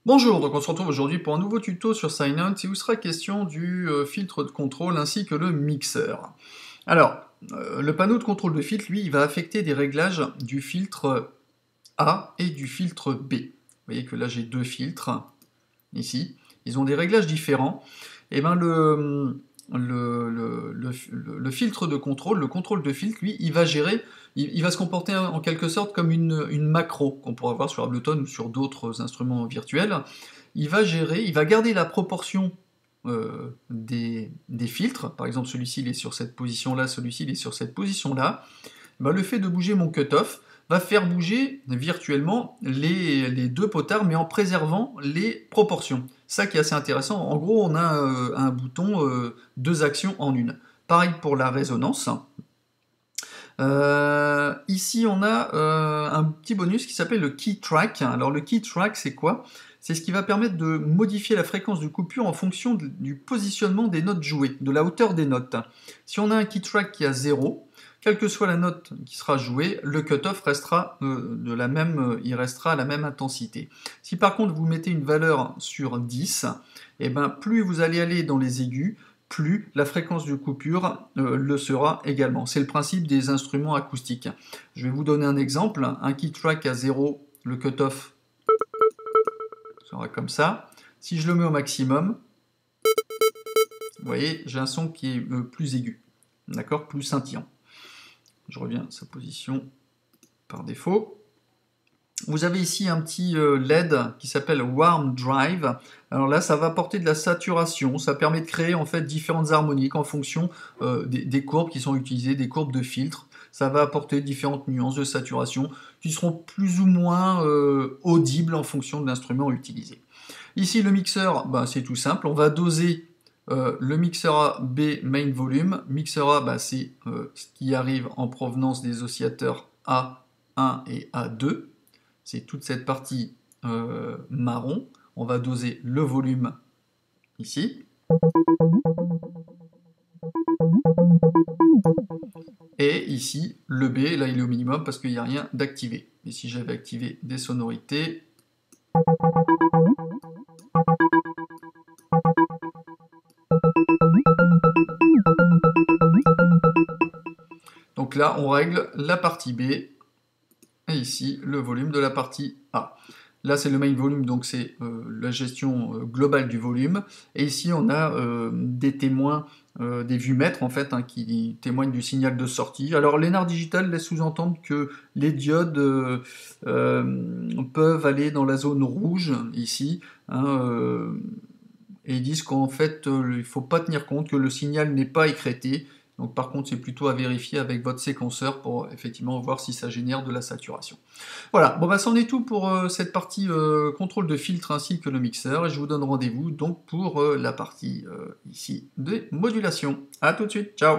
Bonjour, donc on se retrouve aujourd'hui pour un nouveau tuto sur Silent où il sera question du filtre de contrôle ainsi que le mixeur. Alors, le panneau de contrôle de filtre, lui, il va affecter des réglages du filtre A et du filtre B. Vous voyez que là j'ai deux filtres, ici, ils ont des réglages différents. Et bien le filtre de contrôle, le contrôle de filtre, lui, il va gérer, il va se comporter en quelque sorte comme une macro qu'on pourra voir sur Ableton ou sur d'autres instruments virtuels. Il va gérer, il va garder la proportion des filtres. Par exemple, celui-ci il est sur cette position-là, celui-ci il est sur cette position-là. Ben, le fait de bouger mon cutoff va faire bouger virtuellement les deux potards, mais en préservant les proportions. Ça qui est assez intéressant. En gros, on a un bouton, deux actions en une. Pareil pour la résonance. Ici, on a un petit bonus qui s'appelle le key track. Alors, le key track, c'est quoi? C'est ce qui va permettre de modifier la fréquence de coupure en fonction du positionnement des notes jouées, de la hauteur des notes. Si on a un key track qui a 0, quelle que soit la note qui sera jouée, le cutoff restera il restera à la même intensité. Si par contre vous mettez une valeur sur 10, et ben plus vous allez aller dans les aigus, plus la fréquence de coupure le sera également. C'est le principe des instruments acoustiques. Je vais vous donner un exemple. Un key track à 0, le cutoff sera comme ça. Si je le mets au maximum, vous voyez, j'ai un son qui est plus aigu, d'accord, plus scintillant. Je reviens à sa position par défaut. Vous avez ici un petit LED qui s'appelle Warm Drive. Alors là, ça va apporter de la saturation. Ça permet de créer en fait différentes harmoniques en fonction des courbes qui sont utilisées, des courbes de filtre. Ça va apporter différentes nuances de saturation qui seront plus ou moins audibles en fonction de l'instrument utilisé. Ici, le mixeur, ben, c'est tout simple. On va doser le mixeur A, B, main volume. Mixeur A, ben, c'est ce qui arrive en provenance des oscillateurs A1 et A2. C'est toute cette partie marron. On va doser le volume ici. Et ici, le B, là il est au minimum parce qu'il n'y a rien d'activé. Et si j'avais activé des sonorités, donc là on règle la partie B, et ici le volume de la partie A. Là c'est le main volume, donc c'est la gestion globale du volume. Et ici on a des témoins, des vues-mètres en fait, hein, qui témoignent du signal de sortie. Alors l'ENAR digital laisse sous-entendre que les diodes peuvent aller dans la zone rouge ici, hein, et ils disent qu'en fait il ne faut pas tenir compte que le signal n'est pas écrété. Donc par contre, c'est plutôt à vérifier avec votre séquenceur pour effectivement voir si ça génère de la saturation. Voilà, bon bah c'en est tout pour cette partie contrôle de filtre ainsi que le mixeur, et je vous donne rendez-vous donc pour la partie ici des modulations. A tout de suite, ciao!